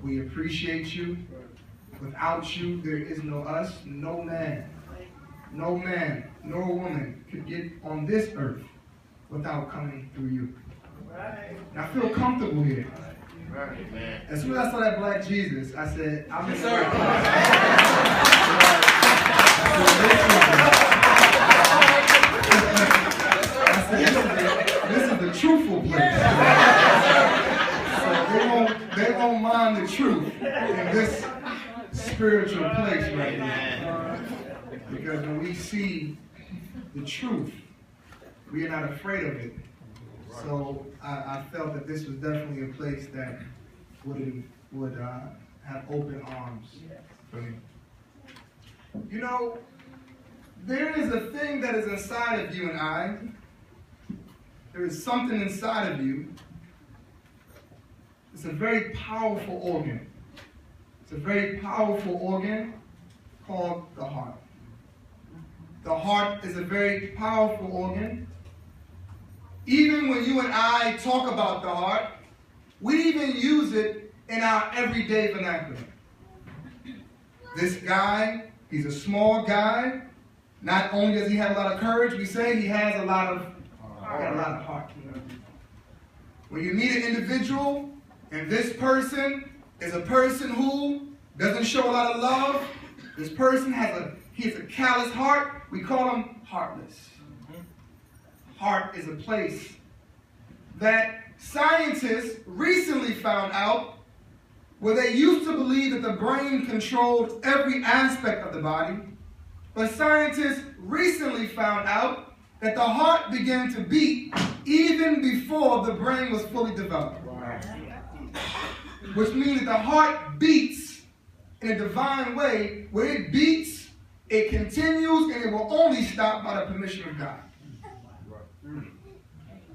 We appreciate you. Without you, there is no us. No man, nor woman could get on this earth without coming through you. And I feel comfortable here. As soon as I saw that black Jesus, I said, I'm in the right place. This is the truthful place. So they won't mind the truth in this spiritual place right now. Because when we see the truth, we are not afraid of it. So I felt that this was definitely a place that would have open arms for me. You know, there is a thing that is inside of you and I. There is something inside of you. It's a very powerful organ. It's a very powerful organ called the heart. The heart is a very powerful organ. Even when you and I talk about the heart, we even use it in our everyday vernacular. This guy, he's a small guy. Not only does he have a lot of courage, we say he has a lot of heart. When you meet an individual, and this person is a person who doesn't show a lot of love, this person has a callous heart, we call him heartless. Heart is a place that scientists recently found out where they used to believe that the brain controlled every aspect of the body, but scientists recently found out that the heart began to beat even before the brain was fully developed. Which means that the heart beats in a divine way. Where it beats, it continues, and it will only stop by the permission of God.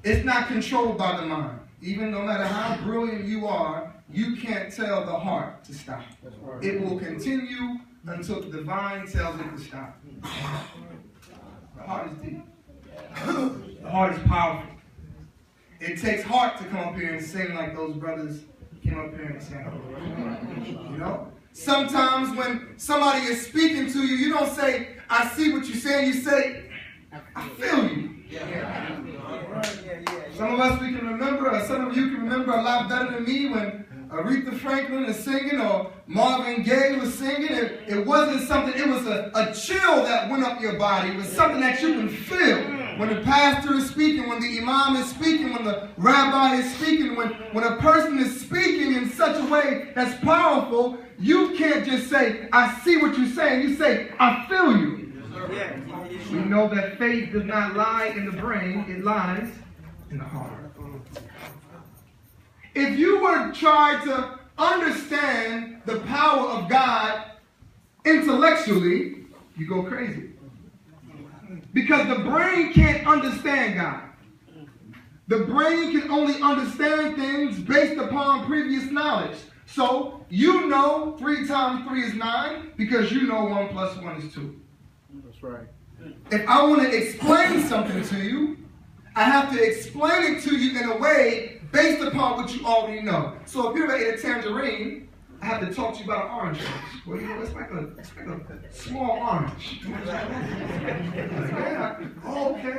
It's not controlled by the mind. Even no matter how brilliant you are, you can't tell the heart to stop. It will continue until the divine tells it to stop. The heart is deep. The heart is powerful. It takes heart to come up here and sing like those brothers came up here and sang. You know? Sometimes when somebody is speaking to you, you don't say, I see what you're saying. You say, I feel you. Some of us we can remember, or some of you can remember a lot better than me when Aretha Franklin is singing or Marvin Gaye was singing. It wasn't something, it was a chill that went up your body. It was something that you can feel. When the pastor is speaking, when the imam is speaking, when the rabbi is speaking, when a person is speaking in such a way that's powerful, you can't just say, I see what you're saying. You say, I feel you. We know that faith does not lie in the brain, it lies in the heart. If you were to try to understand the power of God intellectually, you go crazy. Because the brain can't understand God. The brain can only understand things based upon previous knowledge. So you know 3 times 3 is 9 because you know 1 plus 1 is 2. That's right. If I want to explain something to you, I have to explain it to you in a way based upon what you already know. So if you're eating a tangerine, I have to talk to you about an orange. Well, you know, it's like a small orange. Yeah. Oh, okay.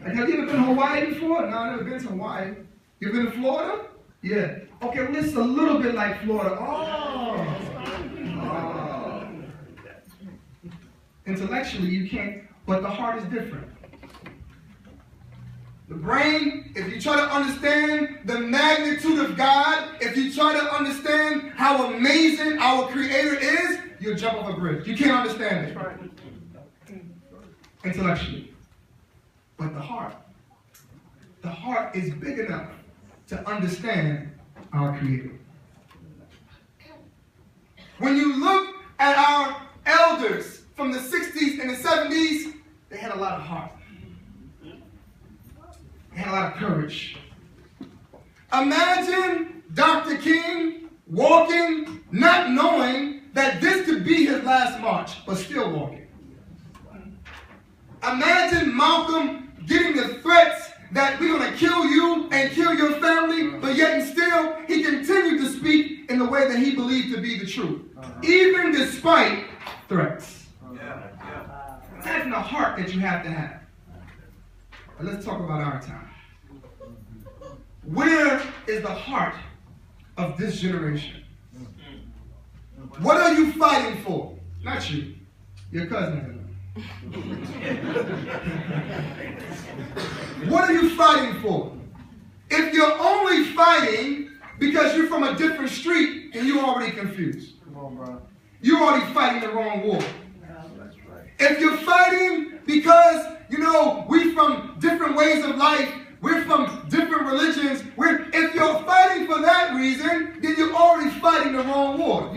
Have you ever been to Hawaii before? No, I've never been to Hawaii. You ever been to Florida? Yeah. Okay, well, it's a little bit like Florida. Oh. Intellectually, you can't, but the heart is different. The brain, if you try to understand the magnitude of God, if you try to understand how amazing our Creator is, you'll jump off a bridge. You can't understand it. Intellectually. But the heart is big enough to understand our Creator. When you look at our elders from the 60s and the 70s, they had a lot of heart. They had a lot of courage. Imagine Dr. King walking, not knowing that this could be his last march, but still walking. Imagine Malcolm getting the threats that we're going to kill you and kill your family, but yet and still he continued to speak in in the way that he believed to be the truth, even despite threats. Imagine the heart that you have to have. But let's talk about our time. Where is the heart of this generation? What are you fighting for? Not you, your cousin. What are you fighting for? If you're only fighting because you're from a different street and you're already confused. Come on, bro. You're already fighting the wrong war. That's right. If you're fighting because, we're from different ways of life, we're from different religions, if you're fighting for that reason, then you're already fighting the wrong war.